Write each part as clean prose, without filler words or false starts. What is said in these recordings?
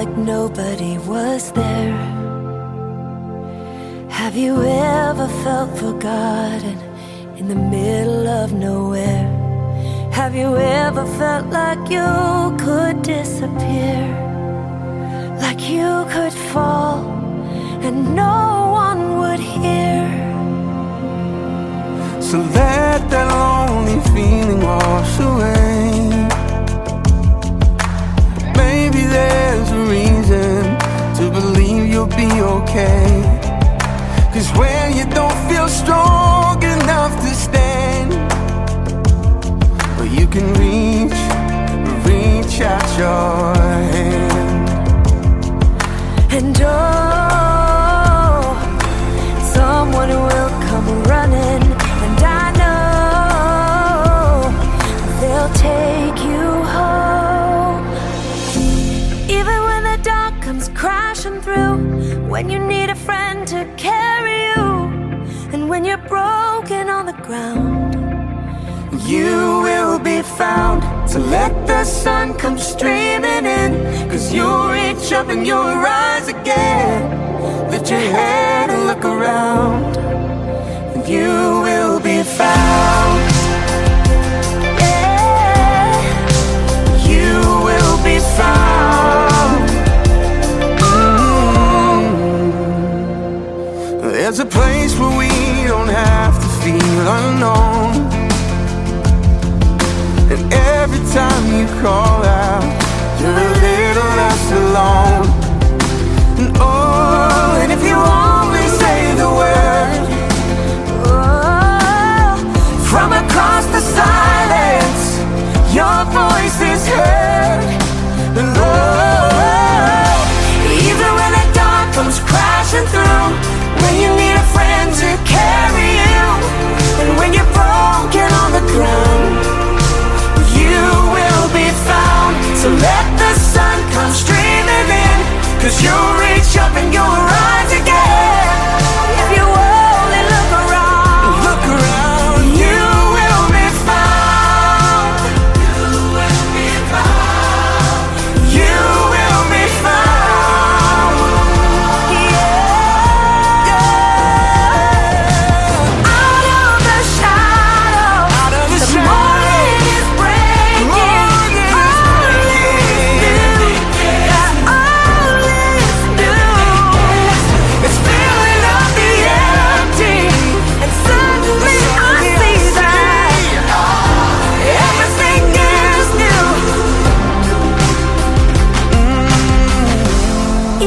like nobody was there? Have you ever felt forgotten in the middle of nowhere? Have you ever felt like you could disappear? Like you could fall and no one would hear? So let that lonely feeling wash away. Maybe there's a reason to believe you'll be okay. 'Cause when you don't feel strong enough to stand, well, you can reach out your hand. And oh, someone will come running, and I know they'll take you home. Even when the dark comes crashing through, when you need a friend to carry you, and when you're broken on the ground, you will be found. So let the sun come streaming in, 'cause you'll reach up and you'll rise again. Lift your head and look around, and you will be found. yeah, You will be found. There's a place where we don't have to feel unknown, and every time you call out, you're a little less alone. And oh, and if you only say the word, oh, from across the silence, your voice is heard. And oh, even when the dark comes crashing through, when you need a friend to carry you, and when you're broken on the ground, you will be found. So let the sun come streaming in, 'cause you'll reach up and you'll rise again. if you only look around, You will be found. You will be found. You will be found. yeah, out of the shadows, Out of the the shadows. morning is breaking. Morning is All is new. It's filling up the empty, And suddenly I see that everything is new.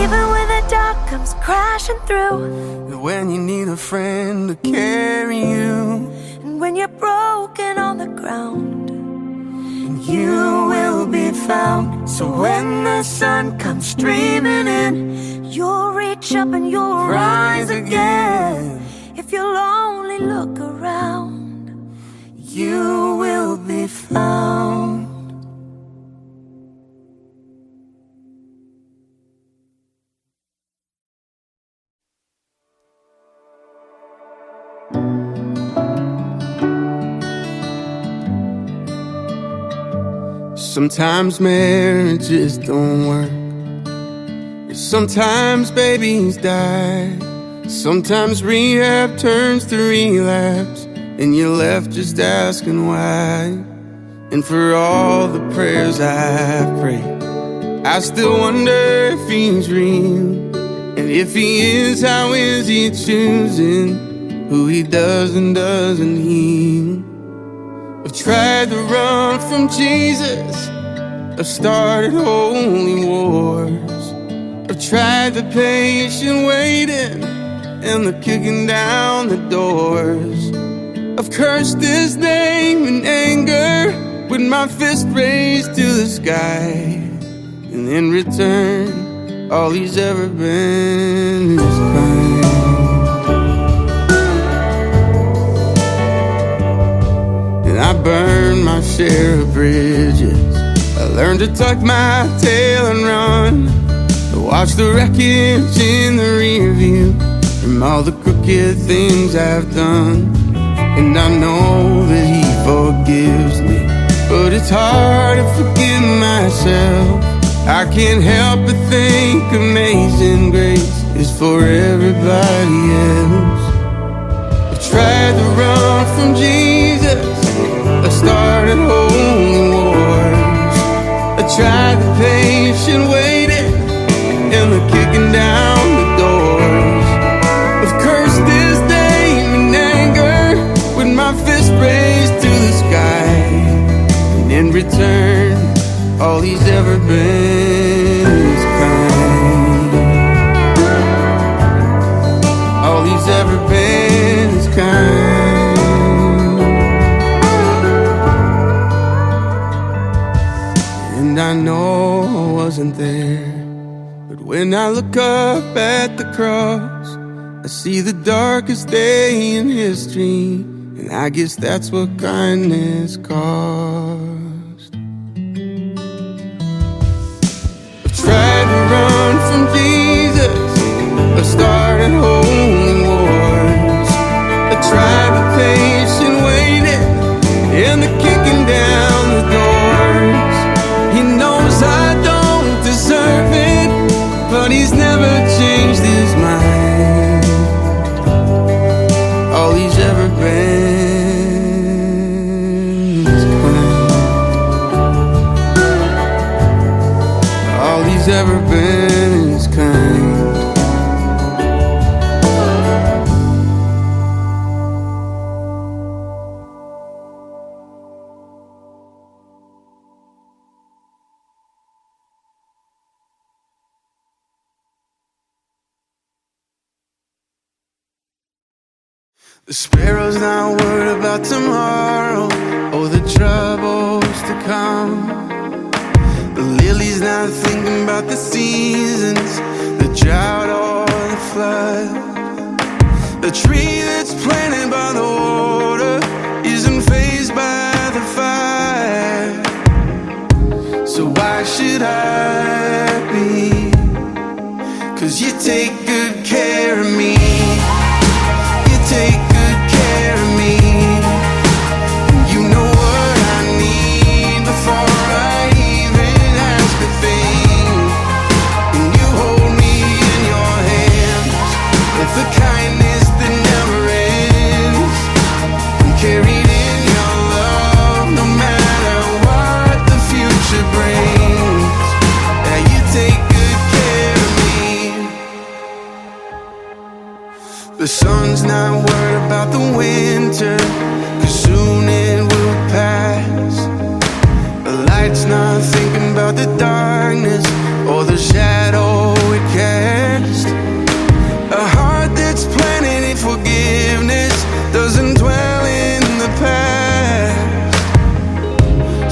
even when the dark comes crashing through, When you need a friend to carry you, and when you're broken on the ground, you will be found. So when the sun comes streaming in, you'll reach up and you'll rise again. If you'll only look around, You will be found. Sometimes marriages don't work. Sometimes babies die. Sometimes rehab turns to relapse, and you're left just asking why. And for all the prayers I've prayed, I still wonder if he's real. And if he is, how is he choosing who he does and doesn't heal? I've tried to run from Jesus, I've started holy wars. I've tried the patient waiting and the kicking down the doors. I've cursed his name in anger with my fist raised to the sky, and in return, all he's ever been is kind. And I burned my share of bridges. I learned to tuck my tail and run. I watch the wreckage in the rear view from all the crooked things I've done. And I know that he forgives me, but it's hard to forgive myself I can't help but think amazing grace is for everybody else. I tried to run from Jesus, I started holy wars. I tried the patient waiting and the kicking down the doors. I've cursed this day in anger with my fist raised to the sky, and in return all he's ever been is kind. All he's ever been is kind. And I know I wasn't there, but when I look up at the cross, I see the darkest day in history, and I guess that's what kindness cost. I've tried to run from Jesus, I started holy wars. I tried the patient waiting and the kicking down the doors. He knows I don't deserve it, but he's never changed his mind. All he's ever been is kind. All he's ever been is kind. The sparrow's not worried about tomorrow or the troubles to come. The lily's not thinking about the seasons, the drought or the flood. The tree that's planted by the water isn't fazed by the fire. So why should I be? 'Cause you take good care of me. You take good care of me. You know what I need before I even ask a thing. And you hold me in your hands with a kindness that never ends. I'm carried in your love no matter what the future brings. Yeah, you take good care of me. The sun's not worried about the winter, 'cause soon it will pass. The light's not thinking about the darkness or the shadow it casts. A heart that's planted in forgiveness doesn't dwell in the past.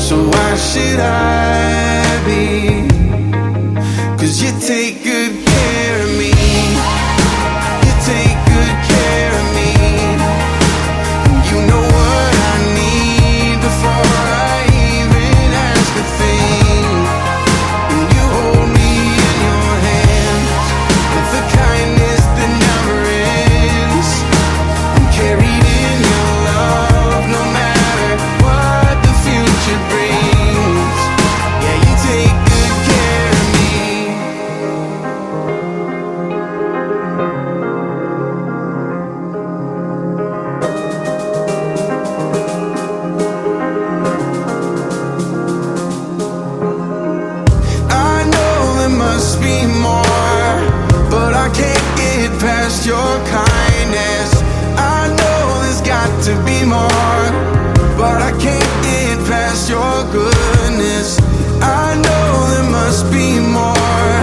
So why should I be? 'Cause you take good care of me. You take good care of me. You know what I need before I even ask a thing. And you hold me in your hands with a kindness that never ends. I'm carried in your love no matter what the future brings. Yeah, you take good care of me. I know there must be more, but I can't get past your kindness. I know there's got to be more, but I can't get past your goodness. I know there must be more,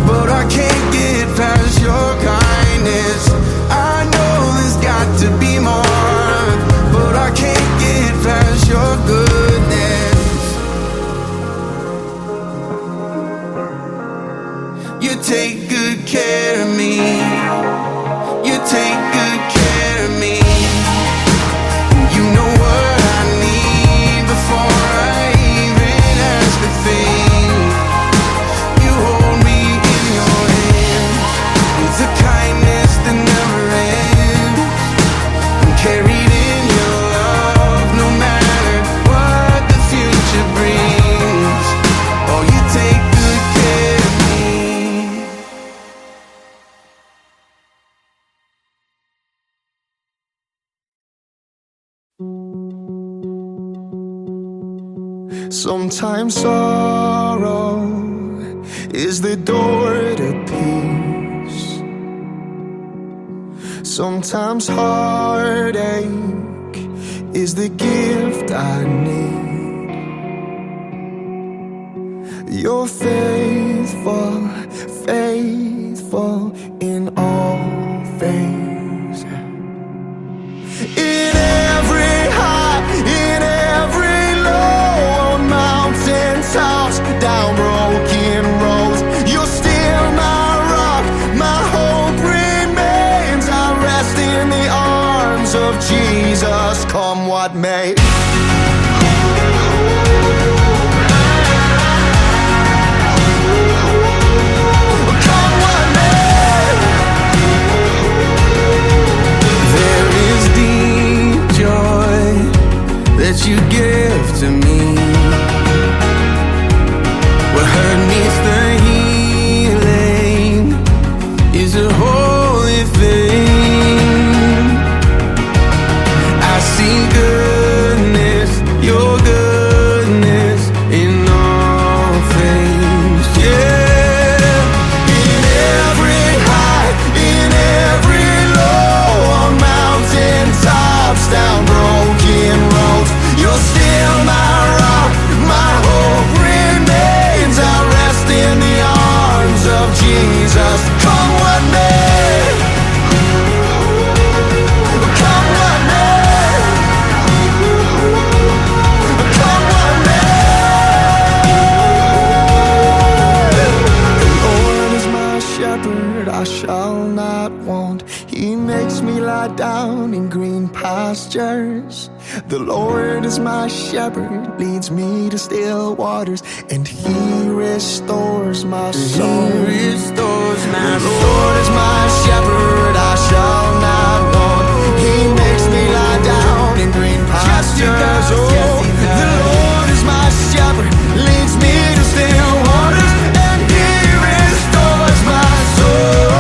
but I can't get past your kindness. I know there's got to be more, but I can't get past your goodness. You take good care of me. You take good care of me. You know what I need before I even ask a thing. You hold me in your hands with a kindness that never ends. I'm carried in your love no matter what the future brings. Oh, you take good Sometimes sorrow is the door to peace. Sometimes heartache is the gift I need. You're faithful, faithful in all things. In every high, in every low, on mountaintops, down broken roads, you're still my rock, my hope remains. I rest in the arms of Jesus, come what may. That you give to me, what hurt needs the healing is a holy thing. I see goodness, your goodness in all things, yeah. In every high, in every low, on mountaintops, down broken roads, you're still my rock, my hope remains. I rest in the arms of Jesus, come what may. Come what may. Come what may. The Lord is my shepherd, I shall not want. He makes me lie down in green pastures. The Lord is my shepherd, leads me to still waters, and He restores my soul. He restores my soul. The Lord is my shepherd, I shall not want. He makes me lie down in green pastures. The Lord is my shepherd, leads me to still waters, and He restores my soul.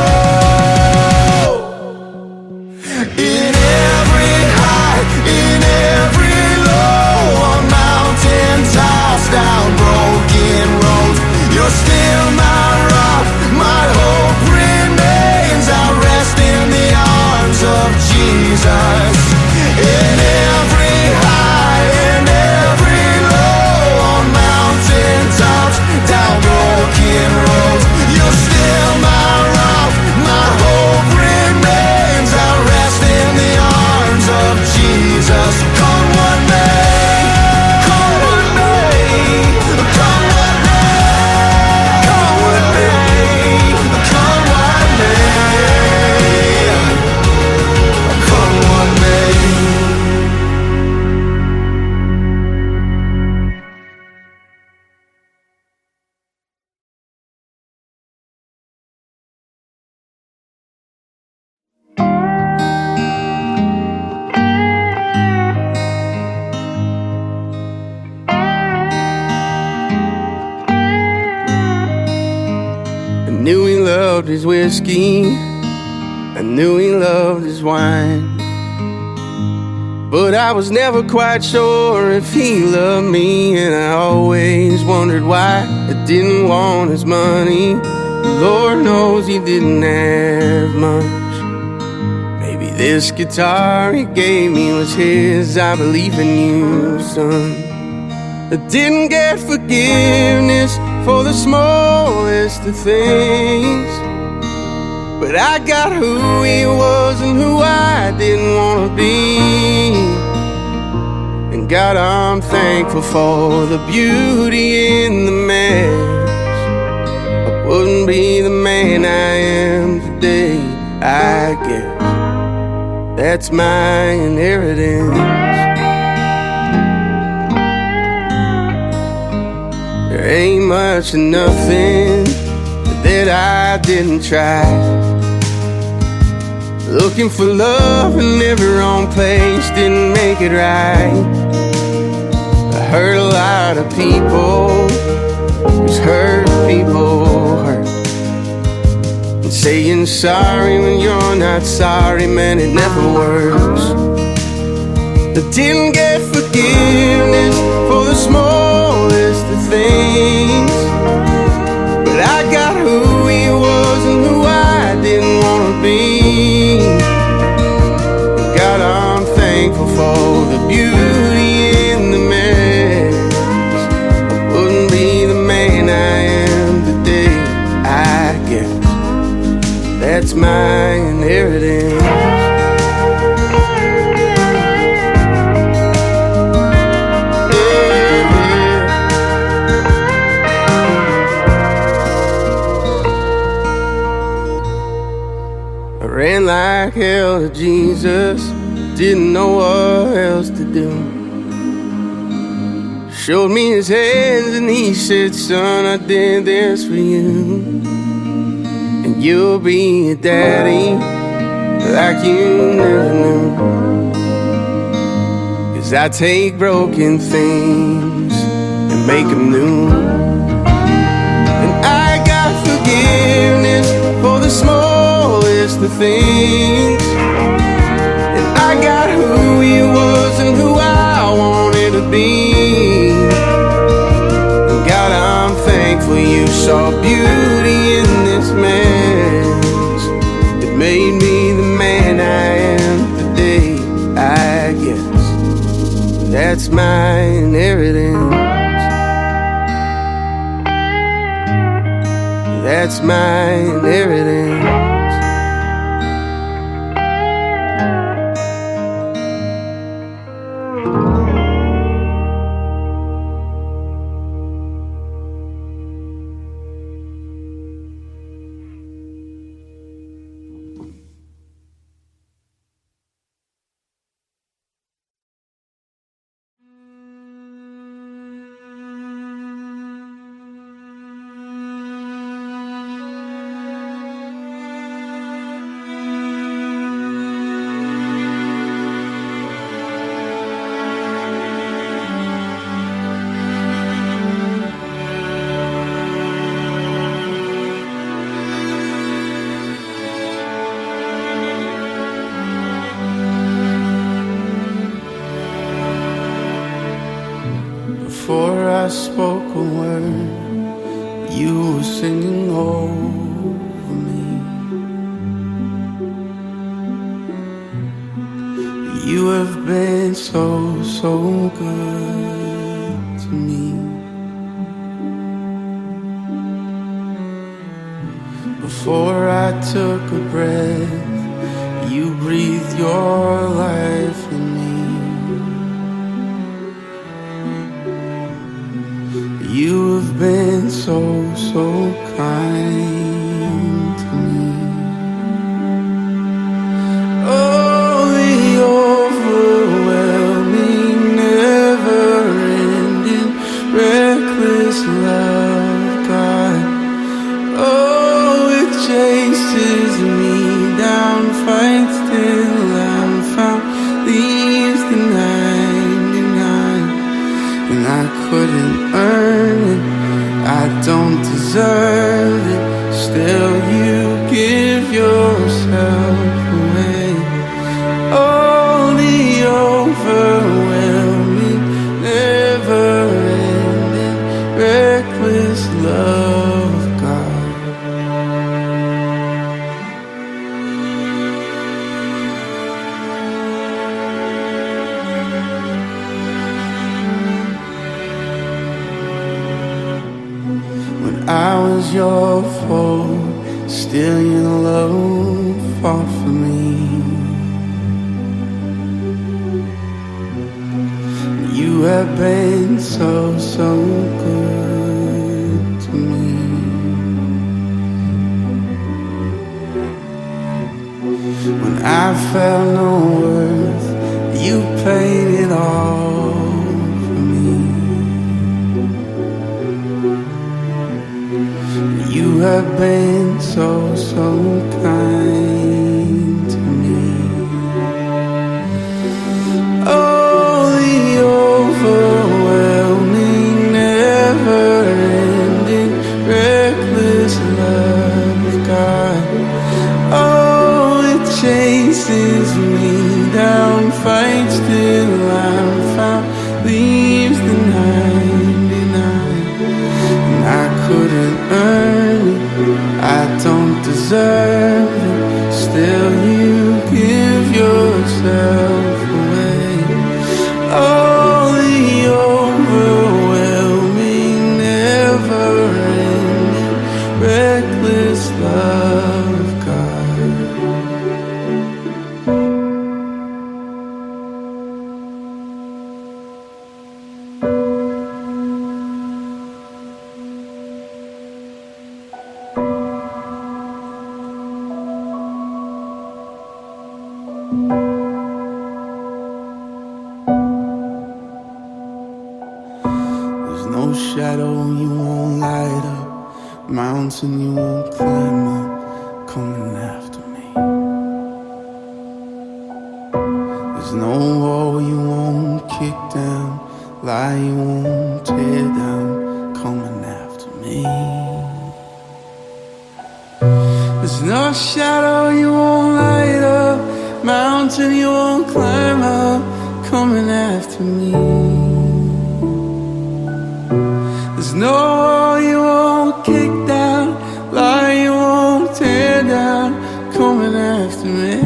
In every high, in every low, on mountaintops, down broken roads, you're still my rock, my hope remains. I rest in the arms of Jesus. In every high, in every low, on mountaintops, down broken roads, you're still my rock, my hope remains. I rest in the arms of Jesus. Come what may, come what may, come what may, come what may, come what may, come what may. I knew he loved his whiskey, I knew he loved his wine, but I was never quite sure if he loved me, and I always wondered why I didn't want his money. Lord knows he didn't have much. Maybe this guitar he gave me was his. I believe in you, son. I didn't get forgiveness for the smallest of things, but I got who he was and who I didn't want to be. And God, I'm thankful for the beauty in the mess. I wouldn't be the man I am today. I guess that's my inheritance. There ain't much of nothing that I didn't try. Looking for love in every wrong place didn't make it right. I hurt a lot of people, just hurt people hurt. And saying sorry when you're not sorry, man, it never works. I didn't get forgiveness for the small guess that's my inheritance. I ran like hell to Jesus, didn't know what else to do. Showed me his hands and he said, son, I did this for you. And you'll be a daddy like you never knew. 'Cause I take broken things and make them new. And I got forgiveness for the smallest of things. And I got who he was and who I wanted to be. And God, I'm thankful you saw beauty in this mess. It made me the man I am today, I guess that's my inheritance. That's my inheritance. Before I spoke a word, you were singing over me. You have been so, so good to me. Before I took a breath, you breathed your life in me. You have been so, so kind to me. Oh, the overwhelming, never-ending, reckless love, God. Oh, it chases me down, fights till I'm found, leaves the 99. And I couldn't earn it, I don't deserve it. Still you give yourself away. Oh, the overwhelming, never-ending, reckless love of God. I was your foe, still your love fought for me. You have been so, so good to me. When I felt no worth, you paid it all for me. You have been so, so kind to me. Oh, the overwhelming, never-ending, reckless love of God. Oh, it chases me down, fights till I'm found, leaves the 99. And I couldn't earn it, I don't deserve it. Still you give yourself away. Oh, the overwhelming, never-ending, reckless love. love of God. There's no shadow you won't light up, mountain you won't climb up, coming after me. There's no wall you won't kick down, lie you won't tear down, coming after me. There's no shadow you won't light up, mountain you won't climb up, coming after me. There's no wall you won't kick down, lie you won't tear down, coming after me.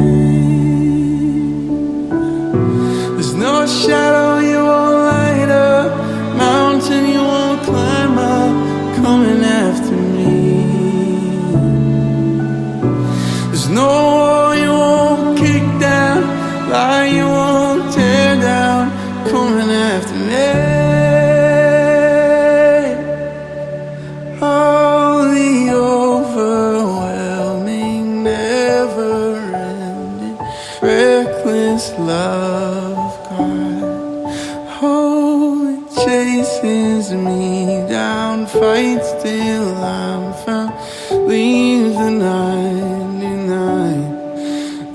There's no shadow you won't light up, mountain you won't climb up, coming after me. There's no wall you won't kick down, lie you won't tear down, coming after me. Love of God, oh, it chases me down, fights till I'm found, leaves the 99.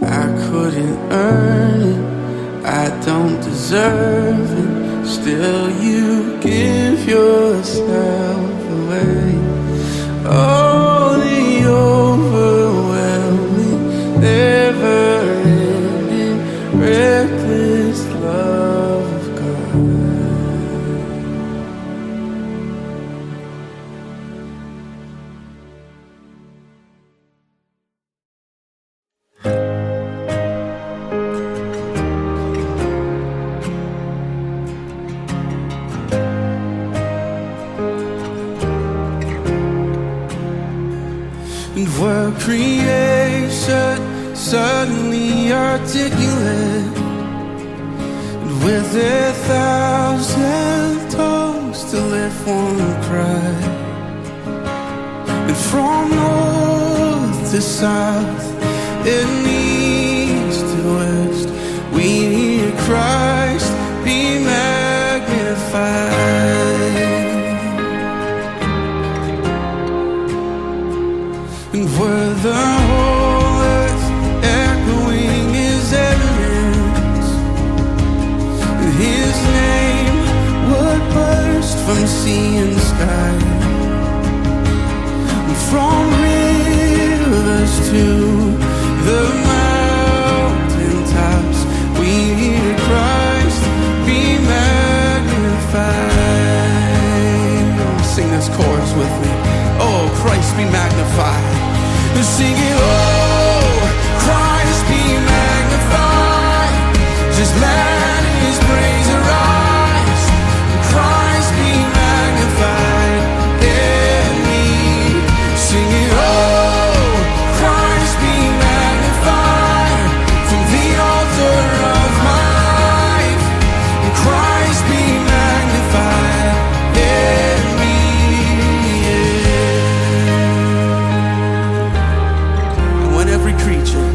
I couldn't earn it, I don't deserve it, still you give yourself away. Oh, the overwhelming, never-ending, reckless love of God. And were creation suddenly articulate, with 1,000 tongues to lift one cry, and from north to south and east to west, we hear Christ be magnified. And were the whole earth echoing His evidence, His name would burst from sea and sky, from rivers to the mountain tops, we hear Christ be magnified. Sing this chorus with me. Oh, Christ be magnified. Sing it, oh, Christ be magnified. Just let His praise arise. Christ be magnified in me. Sing it, oh, Christ be magnified from the altar of my life. Christ be magnified in me. When every creature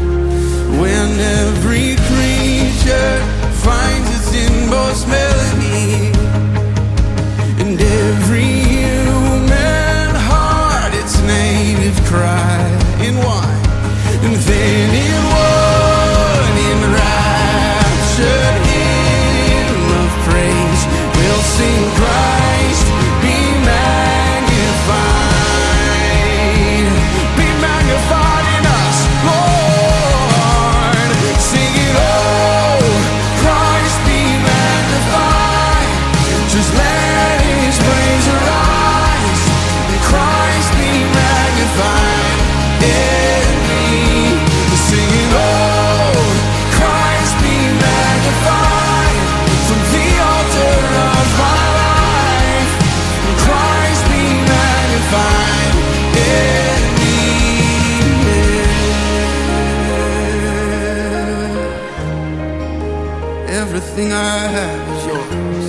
everything I have is yours.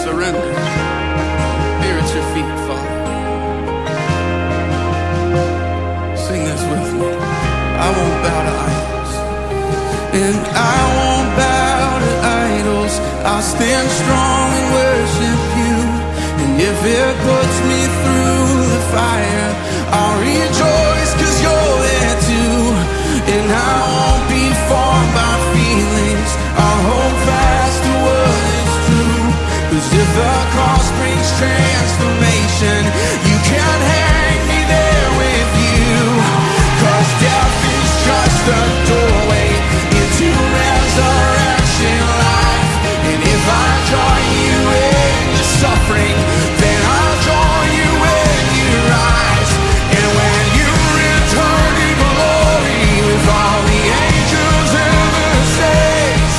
Surrender. Here at your feet, Father. Sing this with me. I won't bow to idols. And I won't bow to idols. I'll stand strong and worship you. And if it puts me through the fire, I'll rejoice 'cause you're there too. And I won't be formed by feelings. I'll hold fast to what is true. 'Cause if the cross brings transformation, you can't hang me there with you. 'Cause death is just a doorway into resurrection life. And if I join you in the suffering, then I'll join you when you rise. And when you return in glory with all the angels and the saints,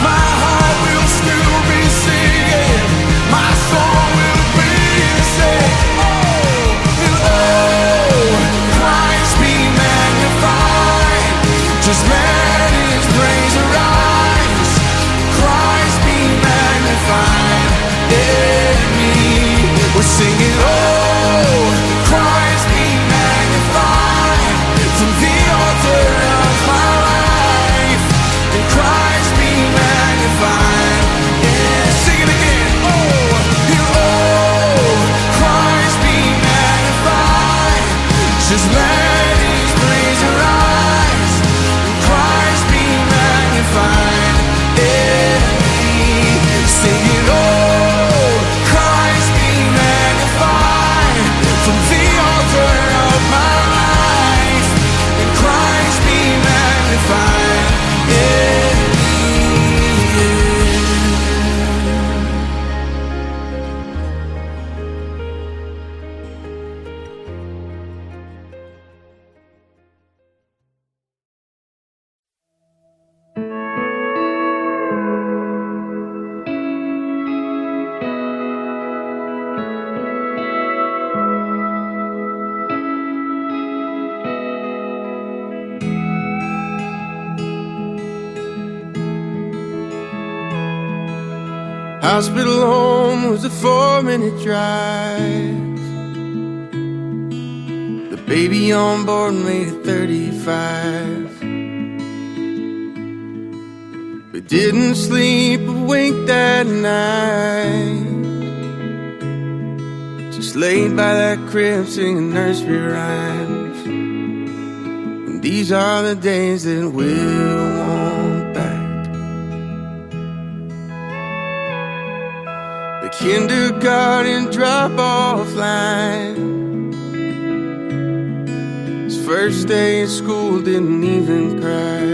my heart will still be singing, my soul will be saved. Oh, and oh, Christ be magnified. Just let his praise arise. Christ be magnified in me. We're singing, oh, Christ be magnified from the altar of my life. And Christ be magnified. Yeah, sing it again. Oh, Christ be magnified. Just let his praise arise. And Christ be magnified in me. Singing, oh, Christ be magnified from the altar of my life. And Christ be magnified in me. Hospital home was a 4-minute drive. The baby on board made it 35. We didn't sleep a wink that night. Just laid by that crib singing nursery rhymes. And these are the days that we'll want back. The kindergarten drop-off line. His first day at school didn't even cry.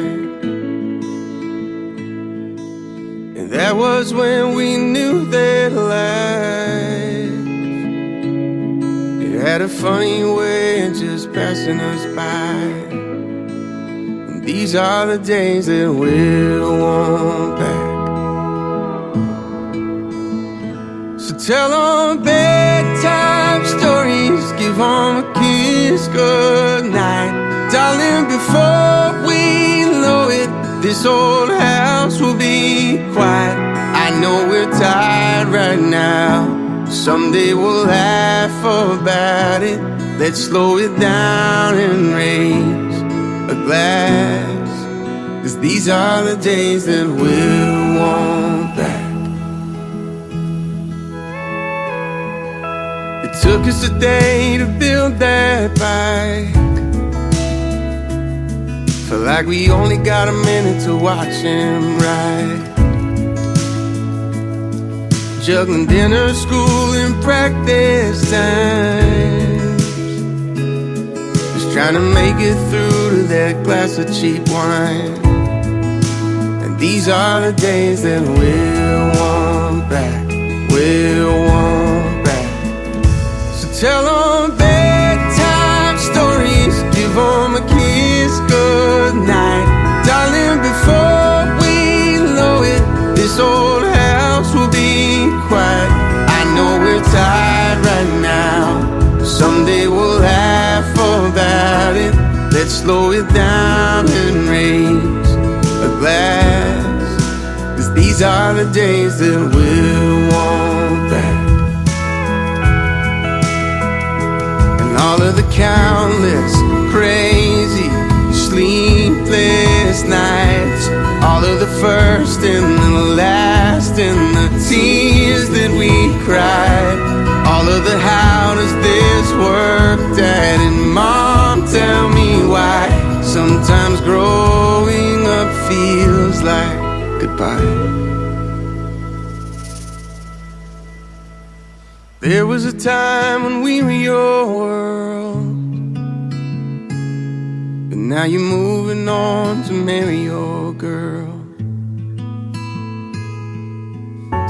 And that was when we knew that life, it had a funny way of just passing us by. And these are the days that we'll want back. So tell them bedtime stories, give them a kiss goodnight. Darling, before we know it, this old house will be quiet. I know we're tired right now. Someday we'll laugh about it. Let's slow it down and raise a glass. 'Cause these are the days that we'll want back. It took us a day to build that bike. Felt like we only got a minute to watch him ride. Juggling dinner, school, and practice times. Just trying to make it through to that glass of cheap wine. And these are the days that we'll want back. We'll want back. So tell them bedtime stories, give them a kiss goodnight. Darling, before we know it, this old house will be quiet. I know we're tired right now. Someday we'll have slow it down and raise a glass, 'cause these are the days that we'll want back. And all of the countless crazy sleepless nights, all of the first and the last, and the tears that we cried, all of the how does this work, Dad and Mom, tell me why sometimes growing up feels like goodbye. There was a time when we were your world, but now you're moving on to marry your girl.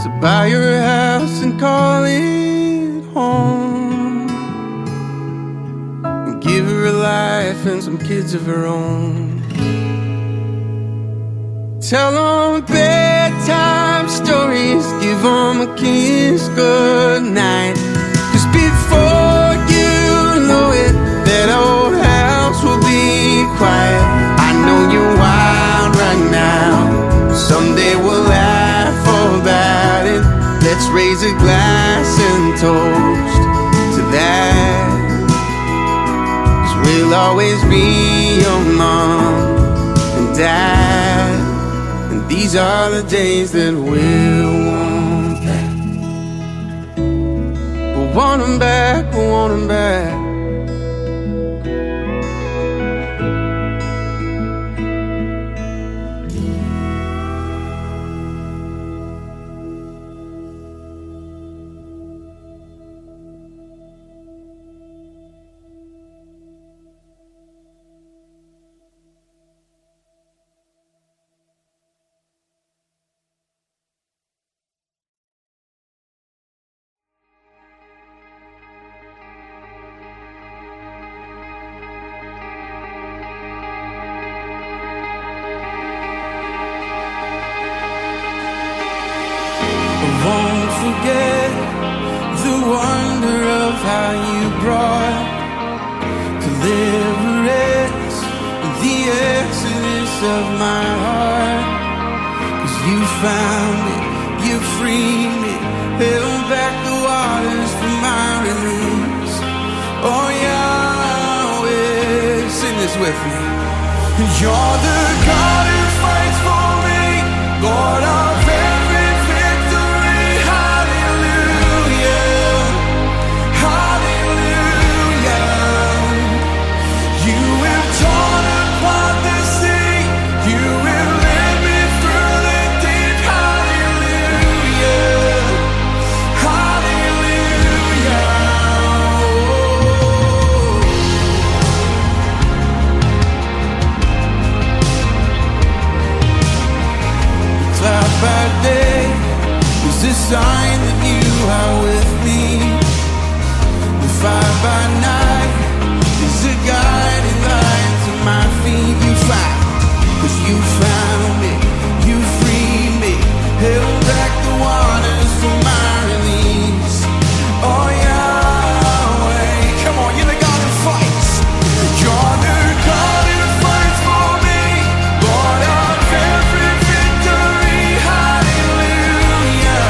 So buy her a house and call it home, and give her a life and some kids of her own. Tell them bedtime stories, give them a kiss goodnight, 'cause before you know it, that old house will be quiet. I know you're wild right now, someday we'll laugh about it. Let's raise a glass and toast to that, 'cause we'll always be your mom and dad, and these are the days that we'll want back. We'll want them back, we'll want them back. Won't forget the wonder of how you brought deliverance, the exodus of my heart. 'Cause you found it, you freed me, held back the waters for my release. Oh Yahweh, sing this with me. You're the God who fights for me, Lord of every victory. Hallelujah, hallelujah. You have torn apart the sea, you have led me through the deep. Hallelujah, hallelujah. Cloud by day is a sign that you are with me. The fire by night is a guiding light to my feet. You found, 'cause you found me, you freed me, held back the waters for my release. Oh Yahweh, come on, you're the God who fights. You're the God who fights for me, Lord of every victory. Hallelujah,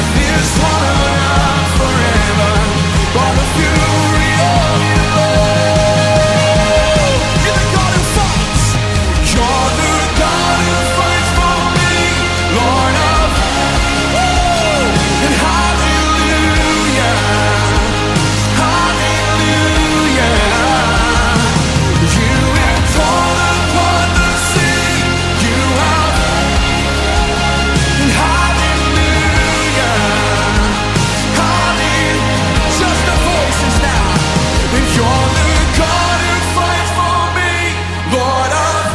Death is swallowed up forever by the fury of your love. You're the God who fights. You're the God who fights for me, Lord of and hallelujah, hallelujah. You have torn apart the sea. You have and hallelujah, hallelujah. Just the voices now. And you're the God who fights for me, Lord of.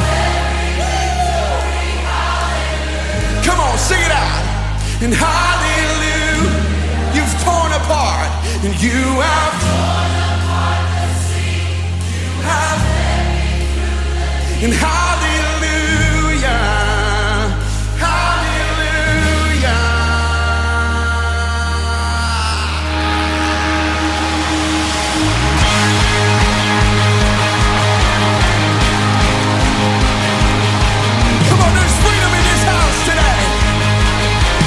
Come on, sing it out. And hallelujah, you've torn apart, and you have torn apart the sea. You have, and hallelujah, hallelujah. Come on, there's freedom in this house today.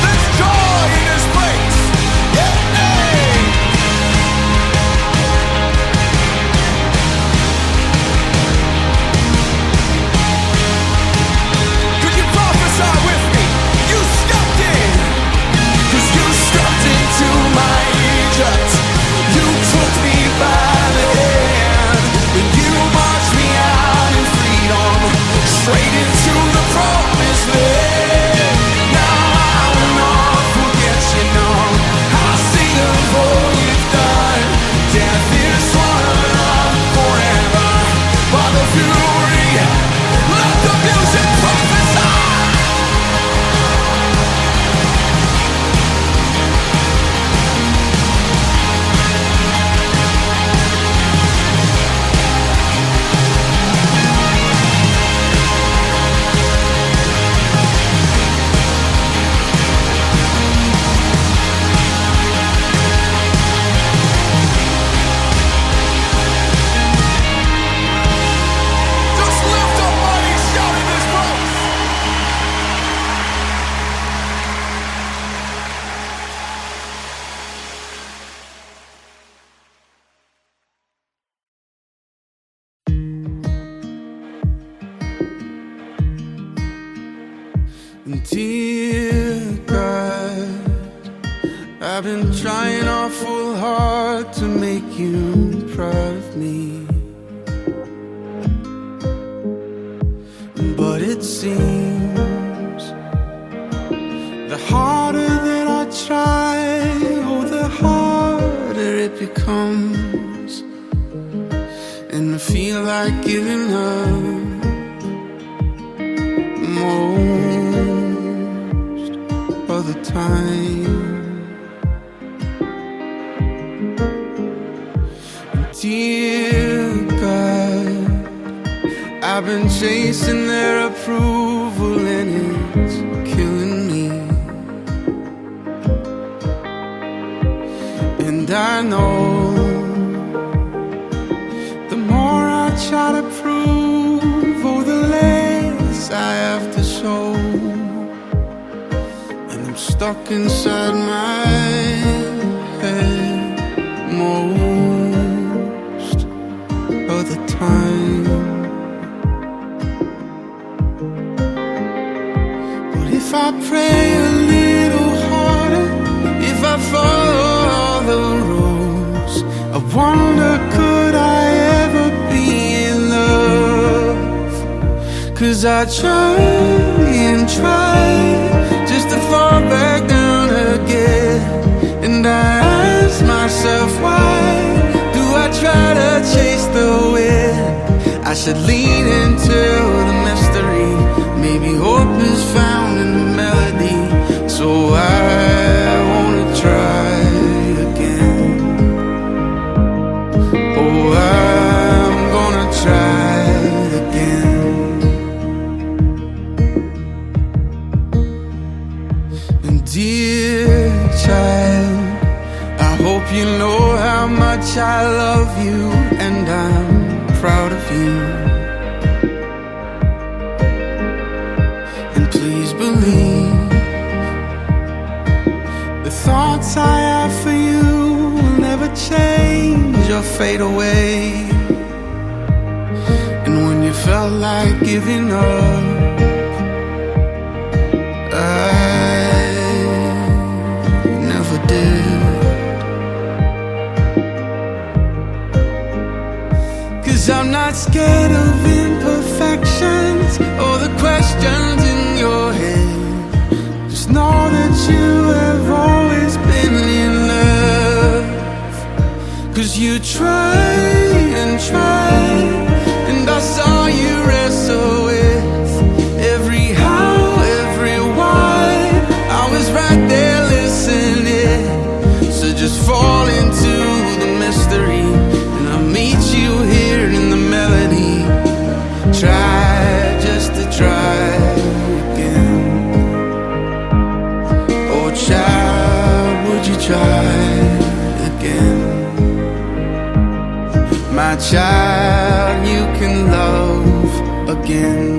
There's joy in this place. Yeah. Hey. Could you prophesy with me? You stepped in, 'cause you stepped into my Egypt. You took me by the hand, and you marched me out in freedom, straight into the promised land. Now I will not forget you, no. I'll sing of all you've done. Death is swallowed up forever by the fury. Let the music prophesy. Just lift up mighty shout in this place. Dear God, I've been trying awful hard to make you proud of me, but it seems the harder that I try, oh, the harder it becomes, and I feel like giving up most of the time. Dear God, I've been chasing their approval and it's killing me. And I know the more I try to prove, oh, the less I have to show. And I'm stuck inside my head most of the time. But if I pray a little harder, if I follow all the rules, I wonder, could I ever be in love? 'Cause I try and try just to fall back down again, and I ask myself, why do I try to chase the wind? I should lean into the mystery. Maybe hope is found in the melody. So I wanna try again. Oh, I'm gonna try again. And dear child, I hope you know how much I love you, and I'm proud of you. And please believe The thoughts I have for you will never change or fade away. And when you felt like giving up, I never did. 'Cause I'm not scared of imperfections or the questions in your head. Just know that you have always been enough. 'Cause you tried and tried, and I saw you wrestle with every how, every why. I was right there listening. So just fall into the mystery, and I'll meet you here in the melody. Try just to try again. Oh child, would you try again? My child, you can love again.